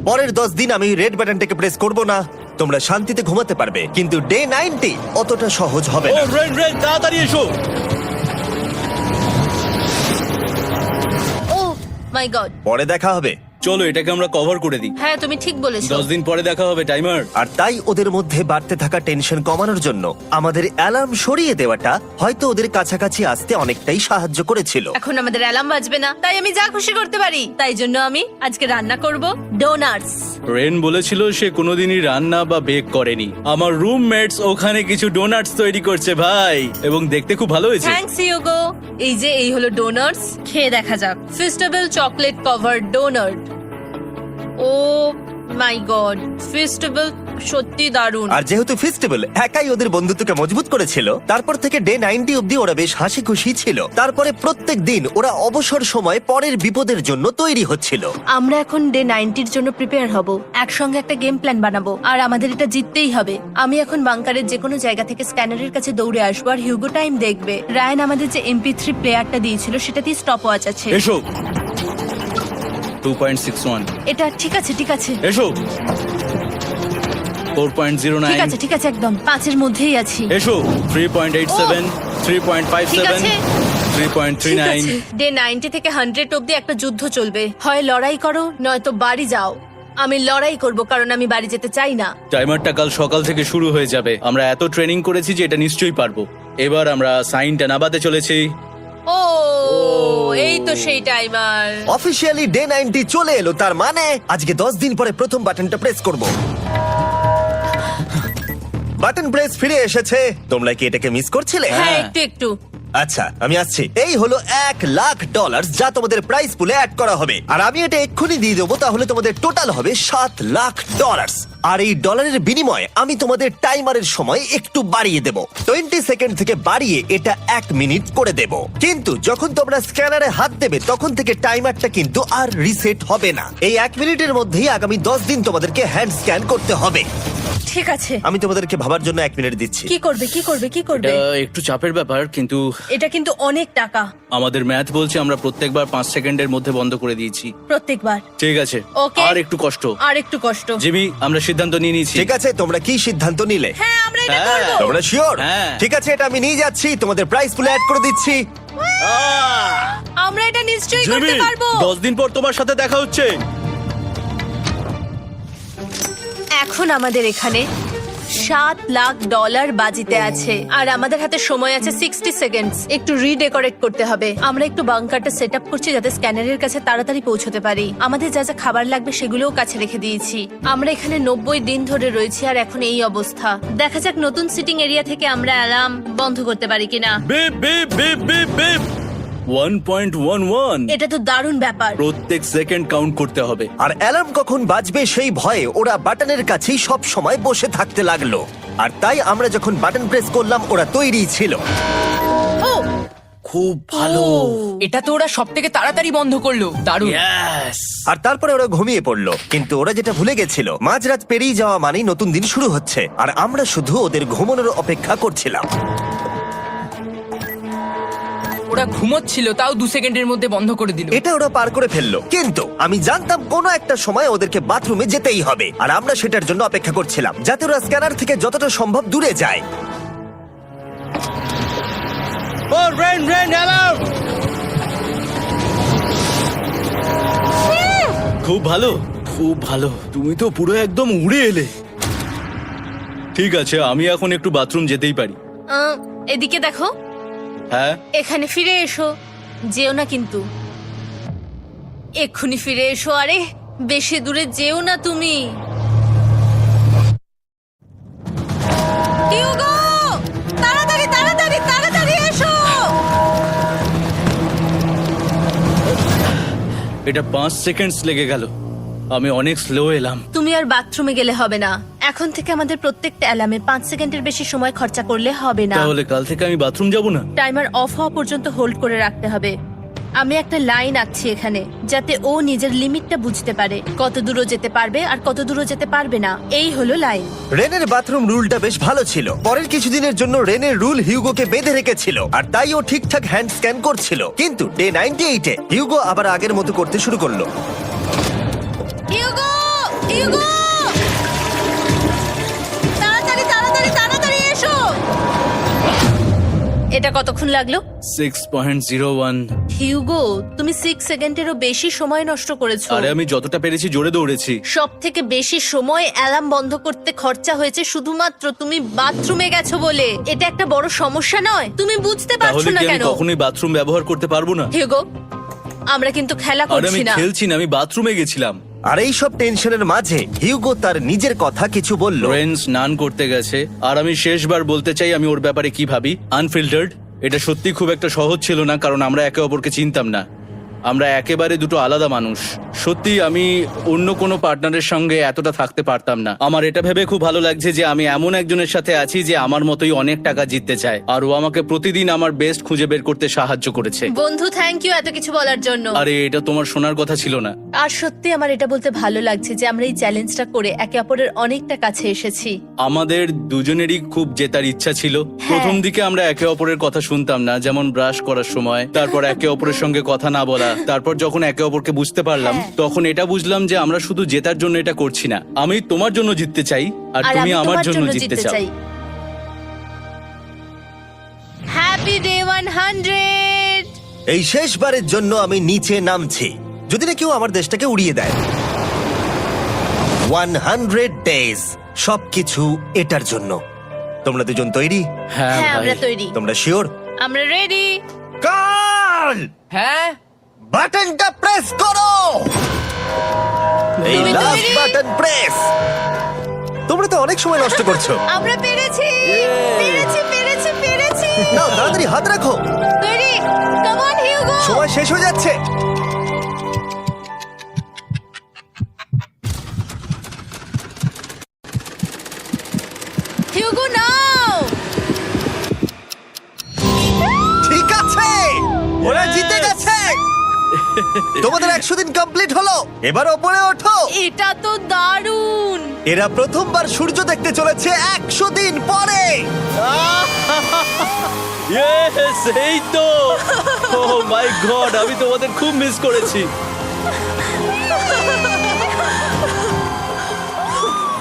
পরের 10 দিন আমি রেড বাটনটাকে প্রেস করব না, তোমরা শান্তিতে ঘুমাতে পারবে। কিন্তু ডে 90 অতটা সহজ হবে ও না। রেন রেন তাড়াতাড়ি এসো। ও মাই গড। পরে দেখা হবে। চলো এটাকে আমরা কভার করে দিই। হ্যাঁ তুমি ঠিক বলেছো। 10 দিন পরে দেখা হবে টাইমার। আর তাই ওদের মধ্যে বাড়তে থাকা টেনশন কমানোর জন্য আমাদের অ্যালার্ম সরিয়ে দেওয়াটা হয়তো ওদের কাছাকাছি আসতে অনেকটাই সাহায্য করেছিল। এখন আমাদের অ্যালার্ম বাজবে না, তাই আমি যা খুশি করতে পারি। তাই জন্য আমি আজকে রান্না করব ডোনাটস। রেন বলেছিল সে কোনোদিনই রান্না বা বেক করেনি। আমার রুমমেটস ওখানে কিছু ডোনাটস তৈরি করছে ভাই, এবং দেখতে খুব ভালো হয়েছে। Thanks Yugo. এই হলো ডোনাটস, খেয়ে দেখা যাক। Festival chocolate covered donut. Oh my god, festival সত্যি দারুণ। আর যেহেতু ফেস্টিভ্যাল একাই ওদের বন্ধুত্বকে মজবুত করেছিল, তারপর থেকে ডে 90 অব্দি ওরা বেশ হাসি খুশি ছিল। তারপরে প্রত্যেক দিন ওরা অবসর সময় পরের বিপদের জন্য তৈরি হচ্ছিল। আমরা এখন ডে 90 এর জন্য প্রিপেয়ার হব। একসঙ্গে একটা গেম প্ল্যান বানাবো, আর আমাদের এটা জিততেই হবে। আমি এখন বাংকারের যে কোনো জায়গা থেকে স্ক্যানারের কাছে দৌড়ে আসবো, আর হিউগো টাইম দেখবে। রায়ান আমাদের যে MP3 প্লেয়ারটা দিয়েছিল সেটাতেই স্টপ ওয়াচ আছে। এসো। 2.61। এটা ঠিক আছে, ঠিক আছে, এসো। 4.09। ঠিক আছে, ঠিক আছে, একদম 5 এর মধ্যেই আছি। এসো। 3.87। 3.57। ঠিক আছে। 3.39। ডে 90 থেকে 100 অব্দি একটা যুদ্ধ চলবে। হয় লড়াই করো, নয়তো বাড়ি যাও। আমি লড়াই করব, কারণ আমি বাড়ি যেতে চাই না। টাইমারটা কাল সকাল থেকে শুরু হয়ে যাবে। আমরা এত ট্রেনিং করেছি যে এটা নিশ্চয়ই পারবো। এবার আমরা সাইনটা নামাতে চলেছি। ও এই তো সেই টাইমার। অফিসিয়ালি ডে 90 চলে এলো, তার মানে আজকে 10 দিন পরে প্রথম বাটনটা প্রেস করব। বাটন প্রেস ফিরে এসেছে। তোমরা কি এটাকে মিস করছিলে? হ্যাঁ, একটু একটু। আচ্ছা আমি আসছি। এই হলো $1,00,000 যা তোমাদের প্রাইস পুলে অ্যাড করা হবে, আর আমি এটা এক্ষুনি দিয়ে দেবো। তাহলে তোমাদের টোটাল হবে $7,00,000। আর এই ডলারের বিনিময়ে আমি তোমাদের টাইমারের সময় একটু বাড়িয়ে দেব। 20 সেকেন্ড থেকে বাড়িয়ে এটা 1 মিনিট করে দেব। কিন্তু যখন তোমরা স্ক্যানারে হাত দেবে তখন থেকে টাইমারটা কিন্তু আর রিসেট হবে না। এই 1 মিনিটের মধ্যেই আগামী 10 দিন তোমাদেরকে হ্যান্ড স্ক্যান করতে হবে। ঠিক আছে। আমি তোমাদেরকে ভাবার জন্য 1 মিনিট দিচ্ছি। কি করবে, কি করবে, কি করবে? এটা একটু চাপের ব্যাপার, কিন্তু এটা কিন্তু অনেক টাকা। আমাদের ম্যাথ বলছে আমরা প্রত্যেকবার 5 সেকেন্ডের মধ্যে বন্ধ করে দিয়েছি। প্রত্যেকবার। ঠিক আছে। Okay. আর একটু কষ্ট। আর একটু কষ্ট। জিমি, আমরা সিদ্ধান্ত নিয়ে নিয়েছি। ঠিক আছে, তোমরা কি সিদ্ধান্ত নিলে? হ্যাঁ, আমরা এটা হ্যাঁ। করব। তোমরা শিওর? হ্যাঁ। ঠিক আছে, এটা আমি নিয়ে যাচ্ছি, তোমাদের প্রাইস পুলে অ্যাড করে দিচ্ছি। আমরা এটা নিশ্চয়ই জিমি, করতে পারবো। 10 দিন পর তোমার সাথে দেখা হচ্ছে। এখন আমাদের এখানে $7,00,000 বাজিতে আছে, আর আমাদের হাতে সময় আছে 60 সেকেন্ডস। একটু রিডেকোরেট করতে হবে। আমরা একটু বাংকারটা সেট আপ করছি যাতে স্ক্যানারের কাছে তাড়াতাড়ি পৌঁছতে পারি। আমাদের যা যা খাবার লাগবে সেগুলোও কাছে রেখে দিয়েছি। আমরা এখানে 90 দিন ধরে রয়েছি, আর এখন এই অবস্থা। দেখা যাক নতুন সিটিং এরিয়া থেকে আমরা অ্যালার্ম বন্ধ করতে পারি কিনা। Beep beep beep beep beep. 1.11। এটা তো দারুণ ব্যাপার। প্রত্যেক সেকেন্ড কাউন্ট করতে হবে। আর অ্যালার্ম কখন বাজবে সেই ভয়ে ওরা বাটনের কাছেই সব সময় বসে থাকতে লাগলো। আর তাই আমরা যখন বাটন প্রেস করলাম ওরা তৈরি ছিল। ও খুব ভালো। এটা তো ওরা সব থেকে তাড়াতাড়ি বন্ধ করলো। দারুণ। ইয়েস। আর তারপরে ওরা ঘুমিয়ে পড়লো। কিন্তু ওরা যেটা ভুলে গেছিল, মাঝরাত পেরিয়ে যাওয়া মানেই নতুন দিন শুরু হচ্ছে, আর আমরা শুধু ওদের ঘুমানোর অপেক্ষা করছিলাম। ওরা ঘুমোচ্ছিল, তাও 2 সেকেন্ডের মধ্যে বন্ধ করে দিল। এটা ওরা পার করে ফেললো, কিন্তু আমি জানতাম কোনো একটা সময় ওদেরকে বাথরুমে যেতেই হবে, আর আমরা সেটার জন্য অপেক্ষা করছিলাম যাতে ওরা স্ক্যানার থেকে যতটা সম্ভব দূরে যায়। ও রেন রেন অ্যালার্ম। খুব ভালো, খুব ভালো। তুমি তো পুরো একদম উড়ে এলে। ঠিক আছে, আমি এখন একটু বাথরুম যেতেই পারি। এদিকে দেখো। হ্যাঁ। এখানে ফিরে এসো, যেও না কিন্তু। এক্ষুনি ফিরে এসো। আরে বেশি দূরে যেও না তুমি। হিউগো, তাড়াতাড়ি তাড়াতাড়ি তাড়াতাড়ি এসো। এটা 5 সেকেন্ডস লেগে গেল। আমি অনেক স্লো এলাম। তুমি আর বাথরুমে গেলে হবে না। এখন থেকে আমাদের প্রত্যেকটা অ্যালার্মে 5 সেকেন্ডের বেশি সময় খরচা করলে হবে না। তাহলে কাল থেকে আমি বাথরুম যাব না? টাইমার অফ হওয়া পর্যন্ত হোল্ড করে রাখতে হবে। আমি একটা লাইন আঁকছি এখানে, যাতে ও নিজের লিমিটটা বুঝতে পারে, কত দূরও যেতে পারবে আর কত দূরও যেতে পারবে না। এই হলো লাইন। রেনের বাথরুম রুলটা বেশ ভালো ছিল। পরের কিছুদিনের জন্য রেনের রুল হিউগোকে বেঁধে রেখেছিল, আর তাই ও ঠিকঠাক হ্যান্ড স্ক্যান করছিল। কিন্তু ডে 98-এ হিউগো আবার আগের মতো করতে শুরু করলো। হিউগো, হিউগো, তাড়াতাড়ি তাড়াতাড়ি তাড়াতাড়ি এসো। এটা কতক্ষণ লাগলো? 6.01। হিউগো, তুমি 6 সেকেন্ডেরও বেশি সময় নষ্ট করেছো। আরে আমি যতটা পেরেছি জোরে দৌড়েছি। সব থেকে বেশি সময় অ্যালার্ম বন্ধ করতে খরচা হয়েছে শুধুমাত্র তুমি বাথরুমে গেছো বলে। এটা একটা বড় সমস্যা নয়? তুমি বুঝতে পারছো তাহলে না কি আমি কেন? কখনোই বাথরুম ব্যবহার করতে পারবো না? হিউগো, আমরা কিন্তু খেলা আরে আমি করছি না। খেলছি না, আমি বাথরুমে গেছিলাম। আর এই সব টেনশনের মাঝে হিউগো তার নিজের কথা কিছু বলল। রেন স্নান করতে গেছে, আর আমি শেষবার বলতে চাই আমি ওর ব্যাপারে কি ভাবি। আনফিল্টার্ড। এটা সত্যি খুব একটা সহজ ছিল না, কারণ আমরা একে অপরকে চিনতাম না। আমরা একেবারে দুটো আলাদা মানুষ। সত্যি আমি অন্য কোনো পার্টনারের সঙ্গে এতটা থাকতে পারতাম না। আমার এটা ভেবে খুব ভালো লাগছে যে আমি এমন একজনের সাথে আছি যে আমার মতোই অনেক টাকা জিততে চায়, আর ও আমাকে প্রতিদিন আমার বেস্ট খুঁজে বের করতে সাহায্য করেছে। বন্ধু, থ্যাংক ইউ এত কিছু বলার জন্য। আরে এটা তোমার শোনার কথা ছিল না। আর সত্যি আমার এটা বলতে ভালো লাগছে যে আমরা এই চ্যালেঞ্জটা করে একে অপরের অনেকটা কাছে এসেছি। আমাদের দুজনেরই খুব জেতার ইচ্ছা ছিল। প্রথম দিকে আমরা একে অপরের কথা শুনতাম না, যেমন ব্রাশ করার সময়, তারপর একে অপরের সঙ্গে কথা না বলা। তারপর যখন একে অপরকে বুঝতে পারলাম, তখন এটা বুঝলাম যে আমরা শুধু জেতার জন্য এটা করছি না। আমি তোমার জন্য জিততে চাই, আর আর তুমি আমি আমার তোমার জন্য জন্য জিততে জিততে চাও। চাই। Happy day 100। এই শেষবারের জন্য আমি নিচে নামছি, যদি না কেউ আমার দেশটাকে উড়িয়ে দেয়। 100 ডেজ, সবকিছু এটার জন্য। তোমরা দুজন তৈরি? হ্যাঁ হ্যাঁ, ভাই। আমরা তৈরি। তোমরা শিওর? আমরা রেডি। কাল হ্যাঁ, বাটনটা প্রেস করো। এই তুমি লাস্ট তৈরি? Button press. তোমরা তো অনেক সময় নষ্ট করছো। আমরা পেরেছি, পেরেছি, পেরেছি, পেরেছি। নাও তাড়াতাড়ি হাত রাখো, তৈরি? Come on Hugo. সময় শেষ হয়ে যাচ্ছে। হিউগো নাও। ঠিক আছে, ওরা জিতে গেছে। তোমাদের 100 দিন কমপ্লিট হলো। এবার ওপরে ওঠো। এটা তো দারুণ। এরা প্রথমবার সূর্য দেখতে চলেছে 100 দিন পরে। Yes, এই তো। Oh my God, আমি তোমাদের খুব মিস করেছি।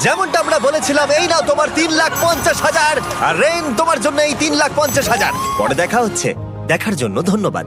যেমনটা আমরা বলেছিলাম, এই নাও তোমার 3,50,000, আর রেন তোমার জন্য এই 3,50,000। পরে দেখা হচ্ছে। দেখার জন্য ধন্যবাদ।